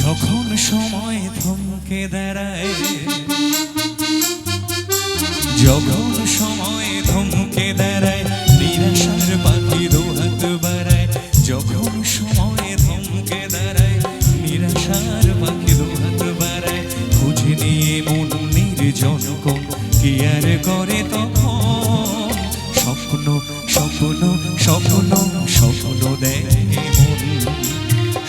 যখন সময় থমকে দাঁড়ায়, যখন সময় থমকে দাঁড়ায়, নিরাশার পাখি দুহাত বাড়ায়। যখন সময় থমকে দাঁড়ায়, নিরাশার পাখি দুহাত বাড়ায়। খুঁজে নিয়ে মন নির্জন কোন কি আর করে তখন। স্বপ্ন স্বপ্ন স্বপ্ন স্বপ্ন দেখে মন,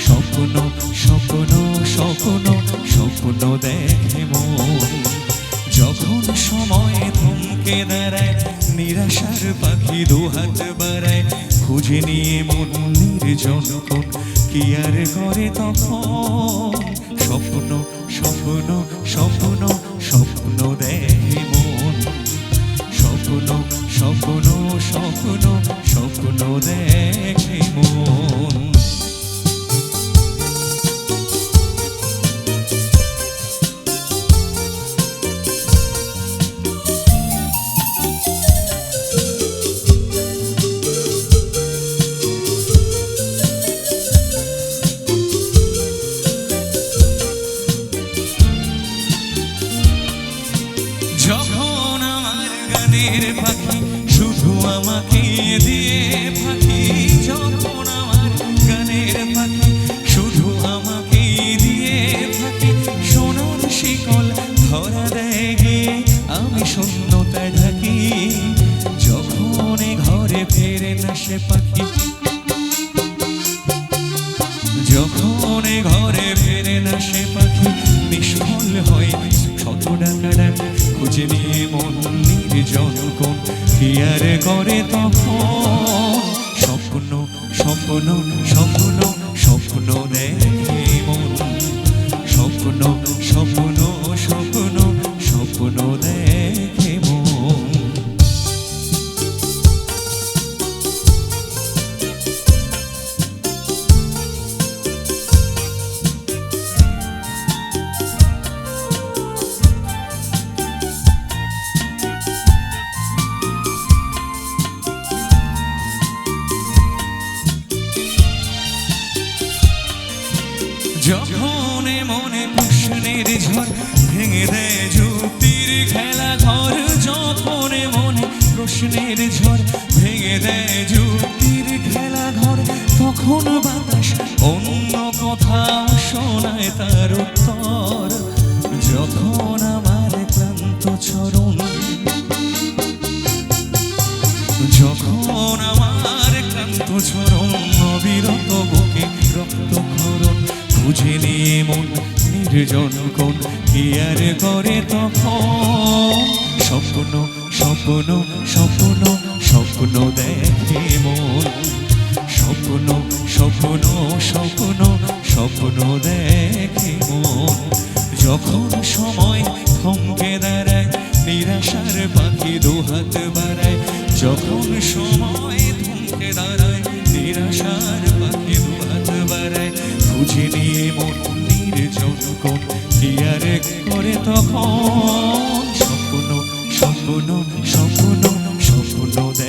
স্বপ্ন স্বপ্ন স্বপ্ন স্বপ্ন দেখে মন। যখন সময় থমকে দাঁড়ায়, নিরাশার পাখি দুহাত বাড়ায়। খুঁজে নিয়ে মন নির্জন কোন কি আর করে তখন। স্বপ্ন স্বপ্ন স্বপ্ন স্বপ্ন দেখে মন, স্বপ্ন স্বপ্ন স্বপ্ন স্বপ্ন দেখে মন। যখন আমার গানের পাখি শুধু আমাকে দিয়ে ফাঁকি, যখন আমার গানের পাখি শুধু আমাকে দিয়ে ফাঁকি। সোনার শিকল ধরা দেয় গে, আমি শূন্যতা ঢাকি। যখন ঘরে ফেরে না সে পাখি, যখন ঘরে ফেরে না সে পাখি, নিষ্ফল হয় শত ডাকা ডাকি। খুঁজে নিয়ে মন নির্জন কোন কি আর করে তখন। স্বপ্ন স্বপ্ন স্বপ্ন স্বপ্ন দেখে মন, স্বপ্ন স্বপ্ন স্বপ্ন স্বপ্ন দেখে মন। যখন মনে প্রশ্নের ঝড় ভেঙে দেয় যুক্তির খেলা ঘর, যখন মনে প্রশ্নের ঝড় ভেঙে দেয় যুক্তির খেলা ঘর। তখন বাতাস অন্য কথা শোনায় তার উত্তর। যখন আমার ক্লান্ত চরণ, যখন আমার ক্লান্ত চরণ, অবিরত বুকে রক্তক্ষরণ। খুঁজে নিয়ে মন নির্জন কোন কি আর করে তখন। স্বপ্ন স্বপ্ন স্বপ্ন স্বপ্ন দেখে মন, স্বপ্ন স্বপ্ন স্বপ্ন স্বপ্ন দেখে মন। যখন সময় থমকে দাঁড়ায়, নিরাশার পাখি দুহাত বাড়ায়। যখন সময় থমকে দাঁড়ায়, নিরাশার পাখি দুহাত বাড়ায়। খুঁজে নিয়ে মন নির্জন কোন কি আর করে তখন। স্বপ্ন স্বপ্ন স্বপ্ন স্বপ্ন দেয়।